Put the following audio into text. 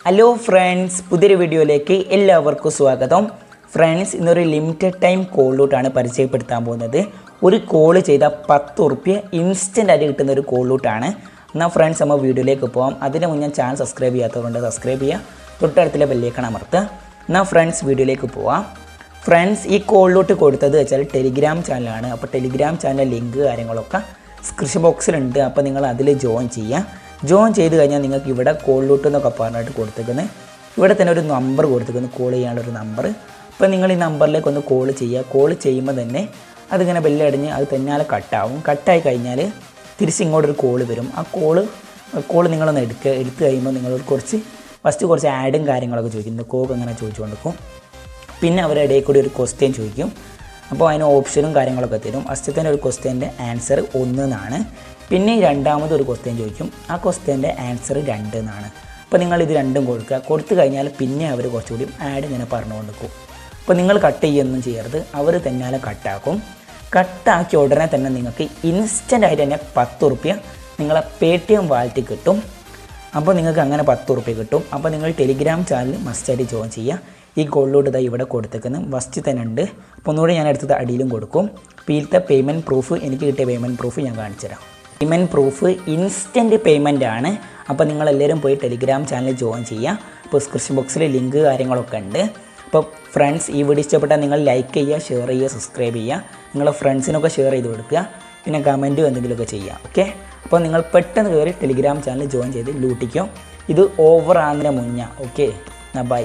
Hello friends, പുതിയൊരു വീഡിയോയിലേക്ക് എല്ലാവർക്കും സ്വാഗതം. ഫ്രണ്ട്സ്, ഇന്നൊരു ലിമിറ്റഡ് ടൈം കോളിലൂട്ടാണ് പരിചയപ്പെടുത്താൻ പോകുന്നത്. ഒരു കോള് ചെയ്താൽ 10 റുപ്യ ഇൻസ്റ്റൻ്റ് ആയിട്ട് കിട്ടുന്ന ഒരു കോളിലൂട്ടാണ്. എന്നാൽ ഫ്രണ്ട്സ്, നമ്മൾ വീഡിയോയിലേക്ക് പോകാം. അതിന് മുന്നേ ചാനൽ സബ്സ്ക്രൈബ് ചെയ്യാത്തതുകൊണ്ട് സബ്സ്ക്രൈബ് ചെയ്യുക, തൊട്ടടുത്തുള്ള ബെല്ലേക്കാണ് അമർത്തുക. എന്നാൽ ഫ്രണ്ട്സ്, വീഡിയോയിലേക്ക് പോവാം. ഫ്രണ്ട്സ്, ഈ കോളിലോട്ട് കൊടുത്തത് വെച്ചാൽ ടെലിഗ്രാം ചാനലാണ്. അപ്പോൾ ടെലിഗ്രാം ചാനൽ ലിങ്ക് കാര്യങ്ങളൊക്കെ ഡിസ്ക്രിപ്ഷൻ ബോക്സിലുണ്ട്. അപ്പോൾ നിങ്ങൾ അതിൽ ജോയിൻ ചെയ്യുക. ജോയിൻ ചെയ്ത് കഴിഞ്ഞാൽ നിങ്ങൾക്ക് ഇവിടെ കോളിലോട്ട് എന്നൊക്കെ പറഞ്ഞിട്ട് കൊടുത്തേക്കുന്നത്, ഇവിടെ തന്നെ ഒരു നമ്പർ കൊടുത്തേക്കുന്നത്, കോൾ ചെയ്യാനുള്ളൊരു നമ്പർ. അപ്പോൾ നിങ്ങൾ ഈ നമ്പറിലേക്ക് ഒന്ന് കോൾ ചെയ്യുക. കോൾ ചെയ്യുമ്പോൾ തന്നെ അതിങ്ങനെ ബെല്ലടിഞ്ഞ് അത് തന്നാലെ കട്ടാവും. കട്ടായി കഴിഞ്ഞാൽ തിരിച്ചിങ്ങോട്ടൊരു കോൾ വരും. ആ കോള് നിങ്ങളൊന്ന് എടുത്ത് കഴിയുമ്പോൾ നിങ്ങൾ കുറച്ച് ആഡും കാര്യങ്ങളൊക്കെ ചോദിക്കും. കോക്ക് അങ്ങനെ ചോദിച്ചുകൊണ്ടിരിക്കും. പിന്നെ അവരുടെ ഇടയിൽ കൂടി ഒരു ക്വസ്റ്റ്യൻ ചോദിക്കും. അപ്പോൾ അതിന് ഓപ്ഷനും കാര്യങ്ങളൊക്കെ തരും. ഫസ്റ്റത്തെ ഒരു ക്വസ്റ്റ്യൻ്റെ ആൻസർ 1 എന്നാണ്. പിന്നെ രണ്ടാമത് ഒരു ക്വസ്റ്റ്യൻ ചോദിക്കും. ആ ക്വസ്റ്റ്യൻ്റെ ആൻസർ 2 എന്നാണ്. അപ്പോൾ നിങ്ങൾ ഇത് രണ്ടും കൊടുത്തു കഴിഞ്ഞാൽ പിന്നെ അവർ കുറച്ചുകൂടി ആഡ് ഇങ്ങനെ പറഞ്ഞുകൊണ്ടിരിക്കും. അപ്പോൾ നിങ്ങൾ കട്ട് ചെയ്യുകയൊന്നും ചെയ്യരുത്, അവർ തന്നാലെ കട്ടാക്കും. കട്ടാക്കിയ ഉടനെ തന്നെ നിങ്ങൾക്ക് ഇൻസ്റ്റൻ്റ് ആയിട്ട് തന്നെ 10 റുപ്യ നിങ്ങളെ Paytm വാലറ്റിൽ കിട്ടും. അപ്പോൾ നിങ്ങൾക്ക് അങ്ങനെ 10 റുപ്യ കിട്ടും. അപ്പോൾ നിങ്ങൾ ടെലിഗ്രാം ചാനൽ മസ്റ്റായിട്ട് ജോയിൻ ചെയ്യുക. ഈ കോളിലോട്ട് ഇതാ ഇവിടെ കൊടുത്തേക്കുന്നത് ഫസ്റ്റ് തന്നെ ഉണ്ട്. അപ്പോൾ ഒന്നുകൂടി ഞാൻ എടുത്തത് അടിയിലും കൊടുക്കും. അപ്പോൾ ഇതിലത്തെ പേയ്മെൻറ്റ് പ്രൂഫ്, എനിക്ക് കിട്ടിയ പേയ്മെൻറ്റ് പ്രൂഫ് ഞാൻ കാണിച്ചു തരാം. പേയ്മെൻറ്റ് പ്രൂഫ് ഇൻസ്റ്റൻറ്റ് പേയ്മെൻ്റ് ആണ്. അപ്പോൾ നിങ്ങളെല്ലാവരും പോയി ടെലിഗ്രാം ചാനൽ ജോയിൻ ചെയ്യുക. അപ്പോൾ ഡിസ്ക്രിപ്ഷൻ ബോക്സിൽ ലിങ്ക് കാര്യങ്ങളൊക്കെ ഉണ്ട്. അപ്പോൾ ഫ്രണ്ട്സ്, ഈ വീഡിയോ ഇഷ്ടപ്പെട്ടാൽ നിങ്ങൾ ലൈക്ക് ചെയ്യുക, ഷെയർ ചെയ്യുക, സബ്സ്ക്രൈബ് ചെയ്യുക. നിങ്ങളെ ഫ്രണ്ട്സിനൊക്കെ ഷെയർ ചെയ്ത് കൊടുക്കുക. പിന്നെ കമൻറ്റും എന്തെങ്കിലുമൊക്കെ ചെയ്യുക. ഓക്കെ, അപ്പോൾ നിങ്ങൾ പെട്ടെന്ന് കയറി ടെലിഗ്രാം ചാനൽ ജോയിൻ ചെയ്ത് ലൂട്ടിക്കോ. ഇത് ഓവർ ആകുന്നതിന് മുന്നേ. Okay, by.